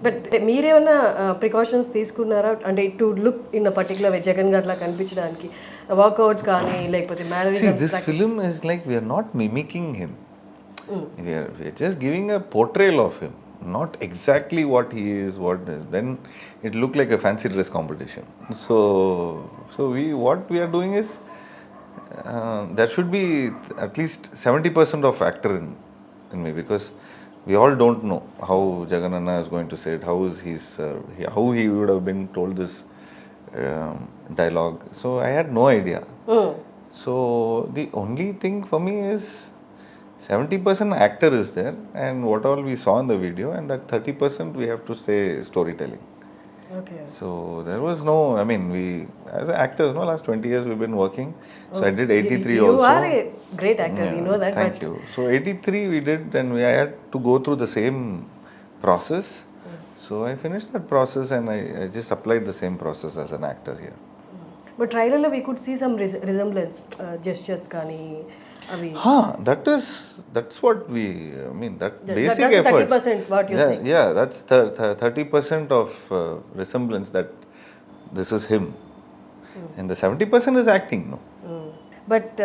But మీరేమన్నా precautions తీసుకున్నారా అంటే to look in a particular way Jagan గారిలా కనిపించడానికి వర్కౌట్స్ కానీ లేకపోతే See, mannerism this film is like we are not mimicking him. We are just giving a portrayal of him, not exactly what he is. Then it looked like a fancy dress competition. So what we are doing is there should be at least 70% of actor in me, because we all don't know how Jagan Anna is going to say it, how he would have been told this dialogue. So I had no idea. So the only thing for me is 70% actor is there, and what all we saw in the video, and that 30% we have to say storytelling. Okay So there was no, I mean, we as actors, no, last 20 years we've been working. So I did 83 you also. Are a great actor you know that Thank you. So 83 we did, and I had to go through the same process. So I finished that process, and I just applied the same process as an actor here. But ట్రైలర్లో we could see some resemblance gestures కానీ అవి That's what we, I mean, that basic that's efforts. 30% what you're saying. Yeah, that's 30% of resemblance, that this is him. And the 70% is acting, no? But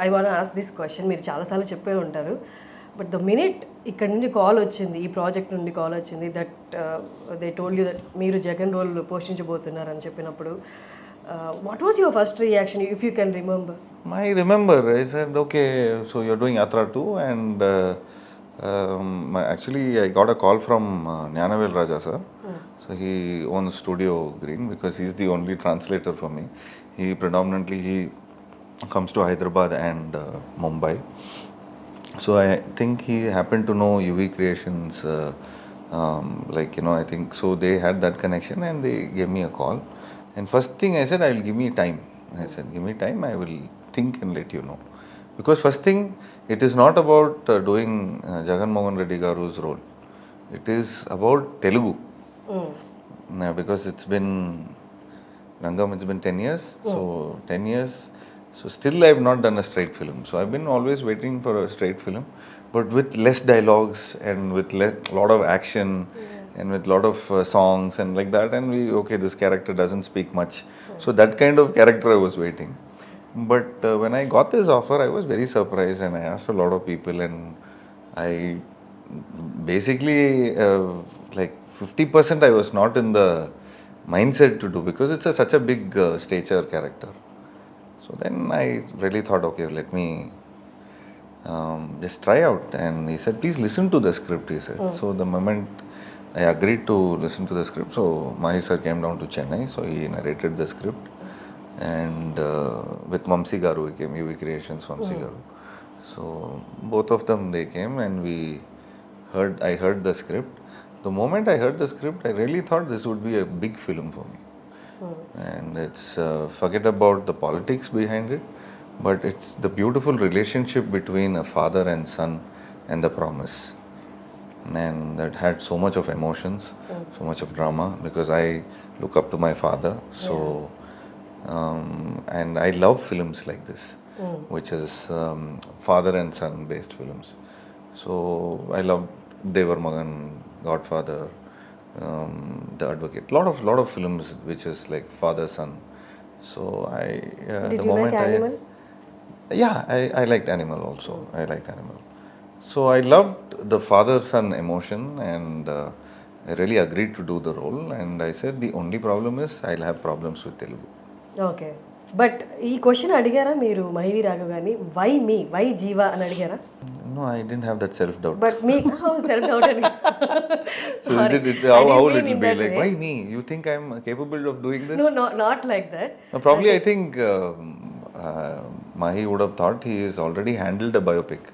I want ask this question మీరు చాలాసార్లు చెప్పే ఉంటారు but the minute ఇక్కడ నుంచి call వచ్చింది ఈ project నుండి call వచ్చింది that they told you that మీరు జగన్ రోల్ పోషించబోతున్నారు అని చెప్పినప్పుడు what was your first reaction if you can remember I remember, I said, okay, so you're doing Yatra too, and actually I got a call from Gnanavel Raja sir. So he owns Studio Green, because he's the only translator for me. He comes to Hyderabad and Mumbai. So I think he happened to know UV Creations, I think, so they had that connection, and they gave me a call. And first thing I said, I will give me time. I said, give me time, I will think and let you know. Because first thing, it is not about doing Jagan Mohan Reddy Garu's role. It is about Telugu. Because it's been 10 years. So 10 years. So still I have not done a straight film. So I've been always waiting for a straight film, but with less dialogues and with lot of action and with lot of songs and like that. And this character doesn't speak much. So that kind of character I was waiting. But when I got this offer, I was very surprised, and I asked a lot of people, and I basically like 50% I was not in the mindset to do, because it's such a big stature character. So then I really thought, okay, let me just try out. And he said, please listen to the script, he said. So the moment I agreed to listen to the script, so Mahi sir came down to Chennai, so he narrated the script. And with Vamsi Garu, he came, UV Creations Vamsi Garu. So both of them, they came, and I heard the script. The moment I heard the script, I really thought this would be a big film for me. And it's, forget about the politics behind it, but it's the beautiful relationship between a father and son and the promise. And that had so much of emotions, so much of drama, because I look up to my father. So, and I love films like this, which is father and son based films. So I love Devar Magan, Godfather, The Advocate. Lot of films which is like father son. So Did you like Animal? I liked Animal also. I liked Animal. So I loved the father-son emotion, and I really agreed to do the role. And I said, the only problem is I'll have problems with Telugu. Okay. But ఈ question అడిగారా మీరు మహివి రాఘవ్ గారిని why జీవా అని అడిగారా? No, I didn't have that self-doubt. But me, how self-doubt అని? So how would it be like, why me? You think I'm capable of doing this? No, not like that. Probably I think Mahi would have thought he has already handled a biopic.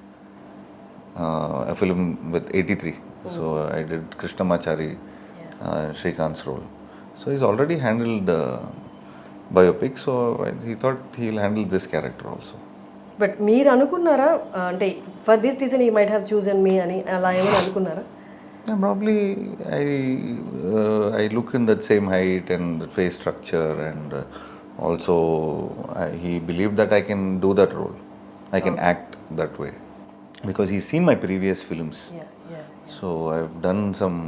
A film with 83. So I did Krishnamachari, Shrikant's role. So he's already handled biopic. So he thought he'll handle this character also. But మీరు అనుకున్నారా అంటే for this reason he might have chosen me అని అలా ఏమైనా అనుకున్నారా? Probably I look in that same height and the face structure, and also he believed that I can do that role. I can act that way. Because he's seen my previous films. So I've done some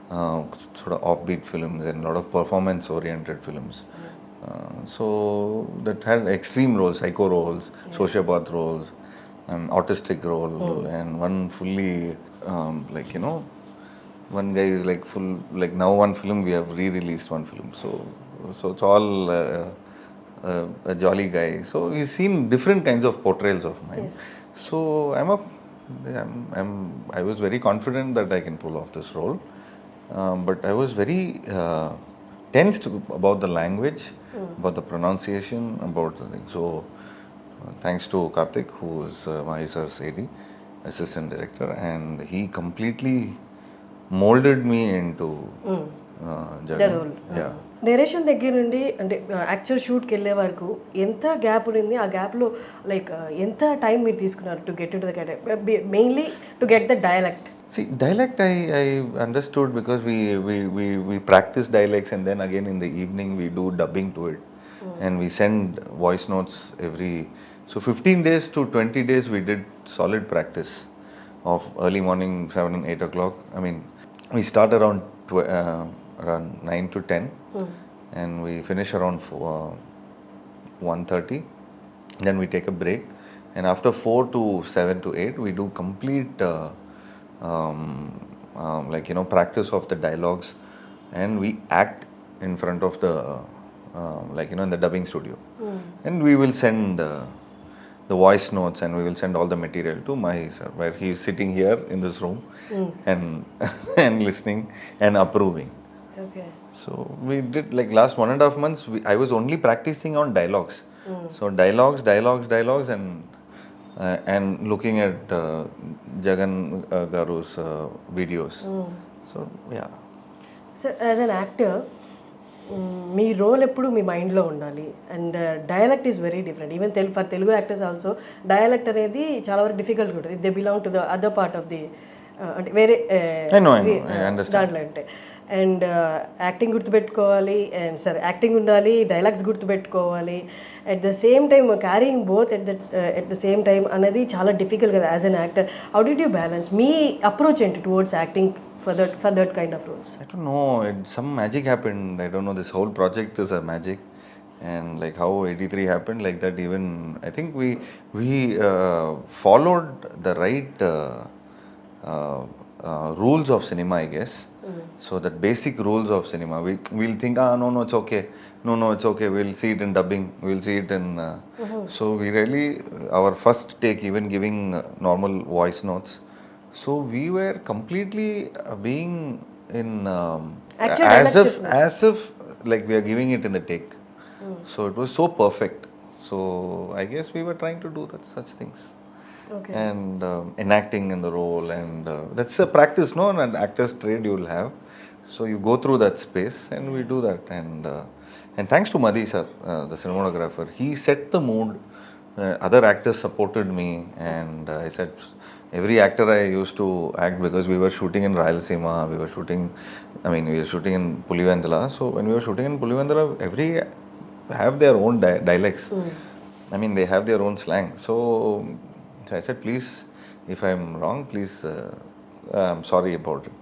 uh, sort of offbeat films and a lot of performance-oriented films. So that had extreme roles, psycho roles, sociopath roles, autistic role, and one fully like one guy is like full like now one film we have re-released one film. So it's all a jolly guy. So we've seen different kinds of portrayals of mine. So I was very confident that I can pull off this role. But I was very tensed about the language, about the pronunciation, about the thing. So, thanks to Karthik, who is my sir's AD, assistant director, and he completely molded me into Jagan. Yeah. Direction దగ్గర నుండి అంటే actual షూట్కి వెళ్ళే వరకు ఎంత gap ఉండింది ఆ గ్యాప్లో like ఎంత టైం మీరు తీసుకున్నారు to get to the character mainly to get the dialect See, dialect I understood because we practice dialects and then again in the evening we do dubbing to it. And we send voice notes every. So 15 days to 20 days we did solid practice of early morning 7 and 8 o'clock. I mean, we start around 9 to 10 and we finish around 1:30. Then we take a break. And after 4 to 7 to 8 we do complete like practice of the dialogues, and we act in front of the like in the dubbing studio, and we will send the voice notes and we will send all the material to my sir, where he is sitting here in this room and and listening and approving. Okay So we did like last 1.5 months I was only practicing on dialogues. So dialogues and looking at Jagan Garu's videos. So yeah. So as an actor మీ role ఎప్పుడు మీ మైండ్లో ఉండాలి and dialect is very different even for Telugu actors also dialect అనేది చాలా వరకు difficult ఉంటుంది they belong to the other part of the అంటే వేరే I understand. దాంట్లో అంటే అండ్ యాక్టింగ్ గుర్తుపెట్టుకోవాలి అండ్ సరే యాక్టింగ్ ఉండాలి డైలాగ్స్ గుర్తుపెట్టుకోవాలి at the same time carrying both at the same time అనేది చాలా డిఫికల్ట్ కదా as an actor how did you balance మీ అప్రోచ్ ఏంటి towards acting for that kind of roles? I don't know. Some magic happened. I don't know. This whole project is a magic, and like how 83 happened, like that. Even I think we followed the right rules of cinema, I guess. So that basic rules of cinema. We'll think, no, it's okay. No, it's okay. We'll see it in dubbing. We'll see it in. So we really our first take, even giving normal voice notes. So we were completely being in as if like we are giving it in the take. So it was so perfect. So I guess we were trying to do such things. Okay. And enacting in the role, and that's a practice, no? And actor's trade you will have. So you go through that space, and we do that. And thanks to Madhi sir, the cinematographer, he set the mood. Other actors supported me, and I said, every actor I used to act because we were shooting in Rayalaseema, we were shooting in Pulivendala. So when we were shooting in Pulivendala, every have their own dialects. I mean, they have their own slang. So I said, please, if I'm wrong, please, I'm sorry about it.